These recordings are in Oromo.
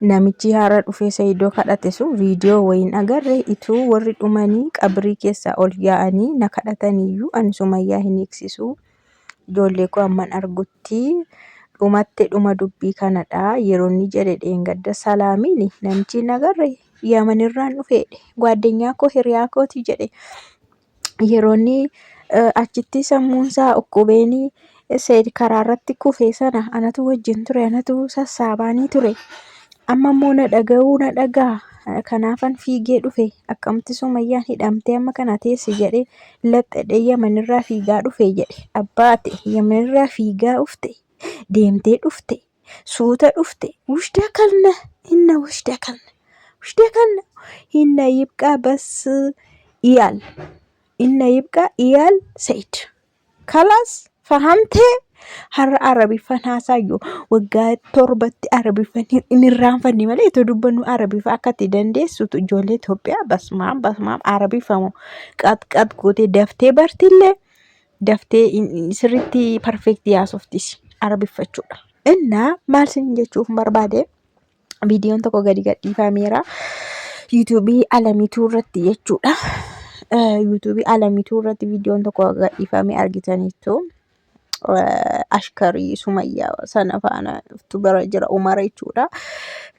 namichi haara dhufee Saayidoo kadhate sun viidiyoo wayiin agarre ituu warri dhumanii qabrii keessaa ol yaa'anii na kadhataniyyuu ani Sumayyaa hin eegsisu. Ijoollee koo amman argutti dhumatte dhuma dubbii kanadha. Yeroo inni jedhe dheengadda salaamiin namichi hin agarre Yamanirraan dhufeedhe. Gwaaddenyaa koo hiriyaa kooti jedhe. Yeroo inni achitti sammuunsaa ukkubeenii Saayid karaarratti kufee sana anatu wajjin ture, anatu sassaabaanii ture. Amma immoo na dhaga'uu na dhagaa. Kanaafan fiigee dhufe akkamitti Sumayyaan hidhamtee amma kana teessi jedhee laxxadhee Yamanirraa fiigaa dhufe jedhe. Abbaate Yamanirraa fiigaa dhufte deemtee dhufte suuta dhufte wushdakalna inna wushdakalna inna yibqaa bas iyaal inna yibqaa iyaal Saayid. Kalaas fahamtee har'a Arabiffaan haasaayyuu waggaa torbatti Arabiffaan hin irraanfanne malee itoo dubbannu Arabiffa akka itti dandeessutu ijoollee Itoophiyaa basmaam Arabiffamoo qat gootee daftee bartillee daftee sirriitti perfeektii haasoftis Arabiffachuudha. Innaa maal sin jechuuf barbaade viidiyoon tokko gadi gadhiifameera yuutuubii Alamiituu irratti jechuudha. yuutuubii Alamiituu irratti viidiyoon tokko gadhiifamee argitaniittu. Ashkarii Sumayyaa sana faana bira jira Umar jechuudha.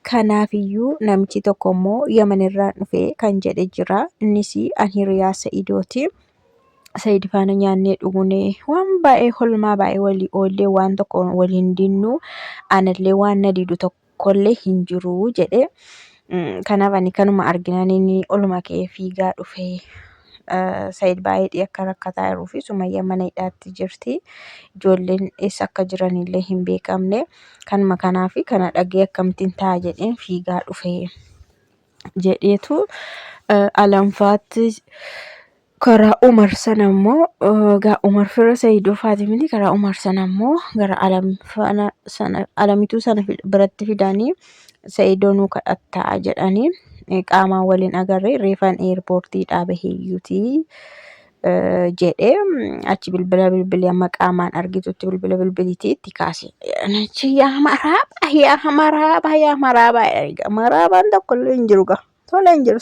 Kanaafiyyuu namichi tokko immoo Yamanirraan dhufee kan jedhe jira. Innis ani hiriyaa Saayidooti. Saayid faana nyaannee dhugunee waan baay'ee holmaa baay'ee walii oollee waan tokko waliin dinnu anallee waan na didu tokkollee hin jiru jedhe. Kanaaf ani kanuma arginaan inni olma kee fiigaa dhufee Saayid baay'ee akka rakkataa jiruu fi Sumayyaa mana hidhaatti jirti. Ijoolleen eessa akka jiranillee hin beekamne. Kanuma kanaaf kana dhagee akkamittiin ta'a jedheen fiigaa dhufee jedheetu alanfaatti karaa Umar sana immoo Umar fira Saayidoo Faatimiti karaa Umar sana immoo gara Alamiituu sana biratti fidanii Saayidoo nuu kadhattaa jedhanii qaamaan waliin agarre reefaan eerpoortii dhaabaheeyyuutii jedhee achi bilbilee amma qaamaan argitutti bilbilitii itti kaase. Achi yaa maraabaan tokkollee hin jiru gaa. Tola hin jiru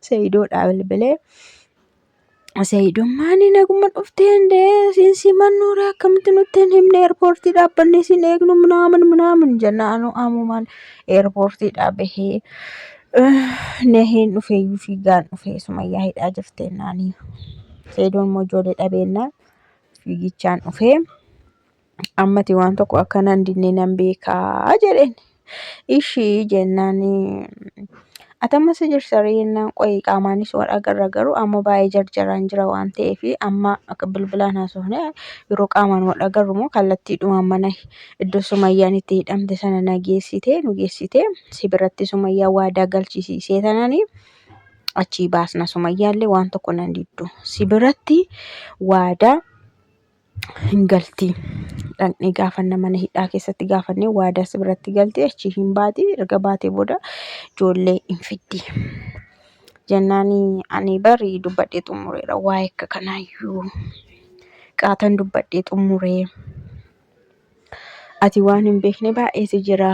Saayidoodhaa bilbilee. Saayidoon maani naguma dhuftee siinsi mannuura akkamitti nutti hin himne eerpoortii dhaabbannee siin eegnu minaamin jennaan ammumaan eerpoortii dhaabahee naheen dhufeeyyuu fiigaan dhufee Sumayyaa hidhaa jirteennaanii. Saayidoon immoo ijoollee dhabeennaan fiigichaan dhufee ammati waan tokko akkana hin dinne nan beekaa jedheen. Ishii jennaanii atammas jirsaree jennaan qo'ee qaamaanis wal agarra garuu amma baay'ee jarjaraan jira waan ta'eef amma akka bilbilaan haasofne yeroo qaamaan wal agarru immoo kallattiidhuma mana iddoo Sumayyaan itti hidhamte sana nu geessite si biratti Sumayyaa waadaa galchisiisee tananii achii baasna Sumayyaallee waan tokko nan diddu si biratti waadaa hin galti. Dhaqnee gaafanna mana hidhaa keessatti gaafannee waadaa si biratti galtee achi hin baati erga baatee booda ijoollee hin fiddi. Jennaanii ani barii dubbadhee xumureera waa'ee akka kanaayyuu qaatan dubbadhee xumuree ati waan hin beekne baay'eetu jira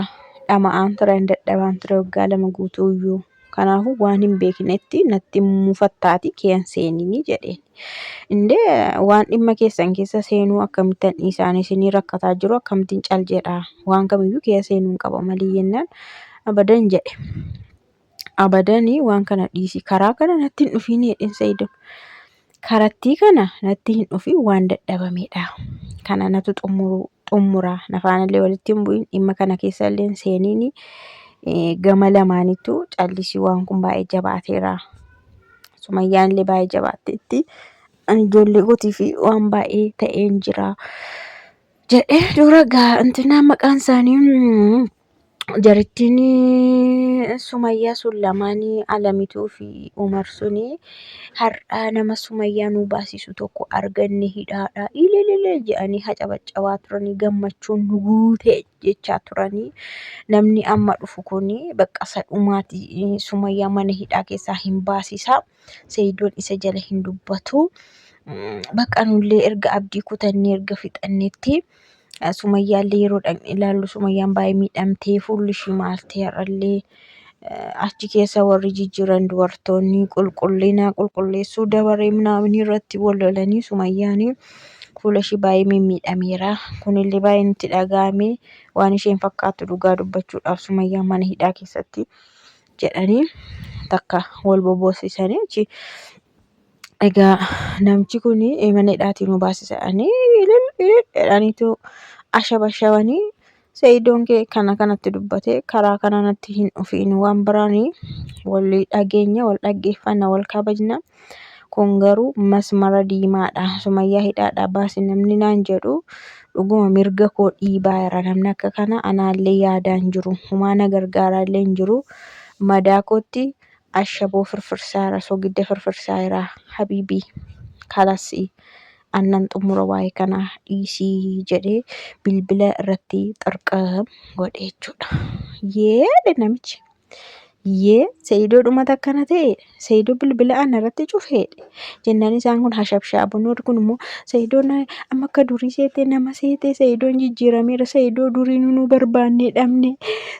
dhama'aan ture hin dadhabaan ture waggaa 2 guutuuyyuu. Kanaafuu waan hin beeknetti natti mufattaati keen seeninii jedheen. Indee waan dhimma keessan keessa seenuu akkamittan isaan isinii rakkataa jiru akkamittiin cal jedhaa waan kamiyyuu keessa seenuu qaba malii jennaan abadan jedhe. Abadanii waan kana dhiisi karaa kana natti hin dhufiin jedheen Saayidoon. Karattii kana natti hin dhufiin waan dadhabamedha. Kana natu xumuraa nafaanillee walitti hin bu'in dhimma kana keessallee seeniini. Gama lamaanittuu callisii waan kun baay'ee jabaateera. Sumayyaan illee baay'ee jabaatteetti. Ani ijoollee kootii fi waan baay'ee ta'een jira. Jedhee dura intinaan maqaan isaanii jarittiin Sumayyaa sun lamaanii Alamiituu fi Umar suni har'a nama Sumayyaa nu baasisu tokko arganne hidhaadha. Ilililil jedhanii hacabaccabaa turanii gammachuun nu guutee jechaa turanii. Namni amma dhufu kuni bakka sadhumaati Sumayyaa mana hidhaa keessaa hin baasisa. Saayidoon isa jala hin dubbatu. Bakka nullee erga abdii kutannee erga fixanneetti Sumayyaallee yeroo dhaqne ilaallu Sumayyaan baay'ee miidhamtee fuulli ishii maal ta'e har'allee achi keessa warri jijjiiran dubartoonni qulqullina qulqulleessuu dabaree naamni irratti wal lolanii Sumayyaanii fuula ishii baay'ee mimmiidhameera. Kunillee baay'ee nutti dhagahame waan isheen fakkaattu dhugaa dubbachuudhaaf Sumayyaan mana hidhaa keessatti jedhanii takka wal boboosisanii achi egaa namichi kun mana hidhaatii nu baasisanii jedhaniitu ashabashabanii Sa'iidoon kee kana kanatti dubbate karaa kana natti hin dhufiin waan biraanii wal dhageenya wal dhaggeeffanna wal kabajna kun garuu masmara diimaadha Sumayyaa hidhaadhaa baasi namni naan jedhu dhuguma mirga koo dhiibaa jira namni akka kana anaallee yaadaan jiru humaa na gargaaraallee hin jiru madaa kootti ashaboo firfirsaara sogidda firfirsaaraa habiibii kalasii annan xumura waa'ee kanaa dhiisii jedhee bilbila irratti xarqam godhe jechuudha. Yeedhe namichi. Sa'iidoo dhumata akkana ta'e Sa'iidoo bilbila ana irratti cufeedhe. Jennaan isaan kun hashabshaabuun warri kun immoo Sa'iidoon amma akka durii seetee nama seetee Sa'iidoon jijjiirameera Sa'iidoo durii nu barbaannee dhabne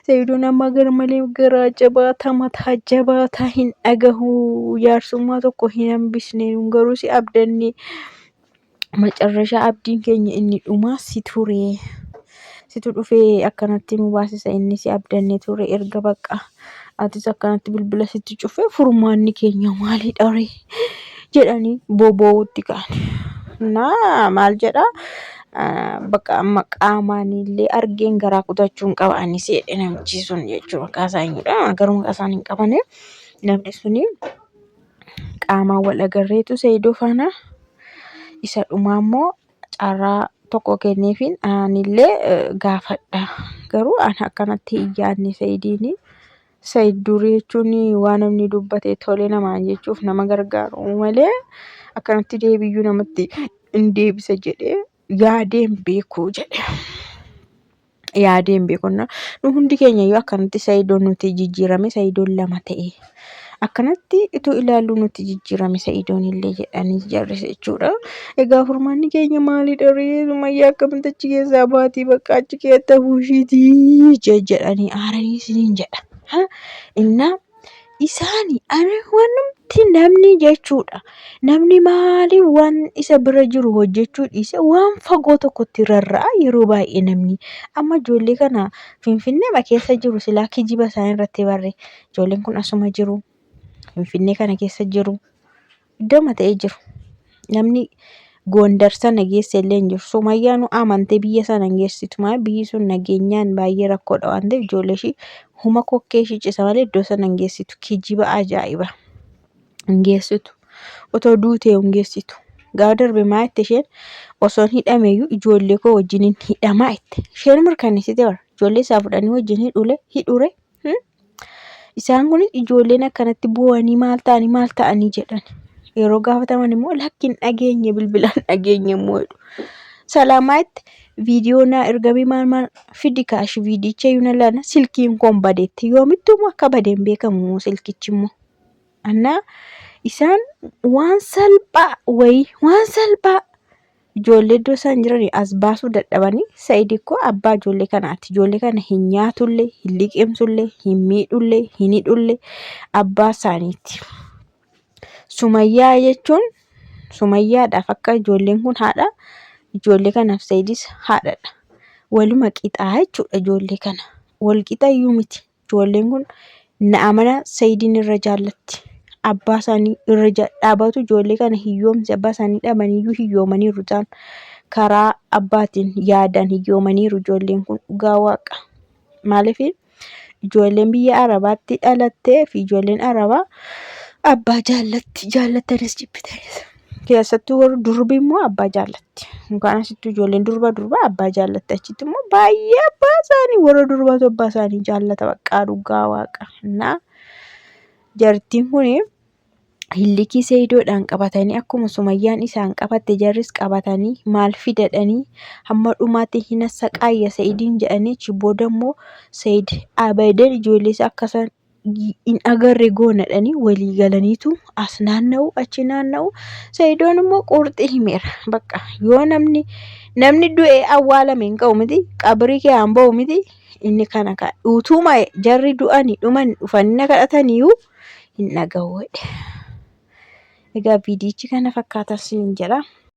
Sa'iidoon amma garmalee garaa jabaata mataa jabaata hin dhagahu jaarsummaa tokko hin hambisne garuu si abdanne macarrashaa abdiin keenya inni dhumaa si ture. Situ dhufee akkanatti nu baasisa inni si abdanne ture erga bakka atis akkanatti bilbila sitti cufee furmaanni keenya maalidha ree jedhanii boba'uutti ka'an. Maal jedhaa bakka amma qaamaanillee argeen garaa kutachuun qaba ani seedhe namichi sun jechuudha maqaasaa eenyudha garuu maqaasaa hin qabane namni suni qaamaan wal agarreetu Sa'iidoo faana isa dhumaa immoo carraa tokko kenneefiin anillee gaafadha garuu ani akkanatti hin yaadne Sa'iidiin Sa'iid durii jechuun waan namni dubbate tole namaan jechuuf nama gargaaru malee akkanatti deebiyyuu namatti hin deebisa jedhee yaadeen beeku jedhe. Yaadeen beeku nu hundi keenya yoo akkanatti Sa'iidoon nuti jijjiirame Sa'iidoon lama ta'e akkanatti itoo ilaallu nuti jijjiirame Sa'iidoon illee jedhanii jarrise jechuudha. Egaa furmaanni keenya maalidha ree Sumayyaa akkamitti achi keessaa baatii bakka achi keessa buushiitii jedhanii aaranii isiniin jedha. Innaa isaanii ana wanti namni jechuudha. Namni maali waan isa bira jiru hojjechuu dhiise waan fagoo tokkotti rarra'a yeroo baay'ee namni amma ijoollee kana Finfinnee keessa jiru silaa kijiba isaanii irratti barre ijoolleen kun asuma jiru Finfinnee kana keessa jiru iddoo mata'ee jiru namni Gondar sana geesse illee hin jiru Sumayyaan amantee biyya sana geessitu malee biyyi sun nageenyaan baay'ee rakkoodha waan ta'eef ijoollee ishii huma kokkee ishii cisa malee iddoo sana hin geessitu kijiba ajaa'iba hin geessitu otoo duutee hin geessitu gaafa darbe maa itti isheen osoo hidhameeyyuu ijoollee koo wajjin hidhamaa itti isheen mirkaneessite bara ijoollee isaa fudhanii wajjin hidhure isaan kunis ijoolleen akkanatti bu'anii maal ta'anii jedhan yeroo gaafataman immoo lakkin dhageenye bilbilaan dhageenye immoo salaamaatti viidiyoo naa ergamee maal fidi kaashi viidicha yuuna lana silkiin koon badeetti yoomittuu akka badeen beekamu silkichi immoo annaa isaan waan salphaa ijoollee iddoo isaan jiran as baasuu dadhabanii Sa'iid koo abbaa ijoollee kanaati ijoollee kana hin nyaatullee hin liqimsullee hin miidhullee hin hidhullee abbaa isaaniiti. Sumayyaa jechuun Sumayyaadhaaf akka ijoolleen kun haadha ijoollee kanaaf Sa'iidis haadhadha. Waluma qixaa jechuudha ijoollee kana. Wal qixa iyyuu miti. Ijoolleen kun na'amana Sa'iidin irra jaallatti. Abbaa isaanii irra dhaabatu ijoollee kana hiyyoomse abbaa isaanii dhabaniyyuu hiyyoomaniiru isaan karaa abbaatiin yaadan hiyyoomaniiru ijoolleen kun dhugaa waaqa. Maaliif ijoolleen biyya Arabaatti dhalattee fi ijoolleen Arabaa abbaa jaallattanis jibbitanis. Keessattuu warri durbi immoo abbaa jaallatti. Mukaan asittuu ijoolleen durba abbaa jaallatti achitti immoo baay'ee abbaa isaanii warra durbaatu abbaa isaanii jaallata baqqaa dhugaa waaqa. Innaa jartiin kun hillikii Sa'iidoodhaan qabatanii akkuma Sumayyaan isaan qabatte jarris qabatanii maal fidadhanii hamma dhumaatti hina saqaayya Sa'iidiin jedhanii achi booda immoo Sa'iid abadan ijoollee isaa akkasaan hin agarre goonadhanii walii galaniitu as naanna'u achi naanna'u. Sa'iidoon immoo qurxii himeera. Bakka yoo namni du'ee awwaalame hin qabu miti qabrii kee hin ba'u miti inni kana utuma jarri du'anii dhuman dhufanii na kadhataniyyuu hin dhaga'u. Egaa viidiyichi kana fakkaata siin jedha.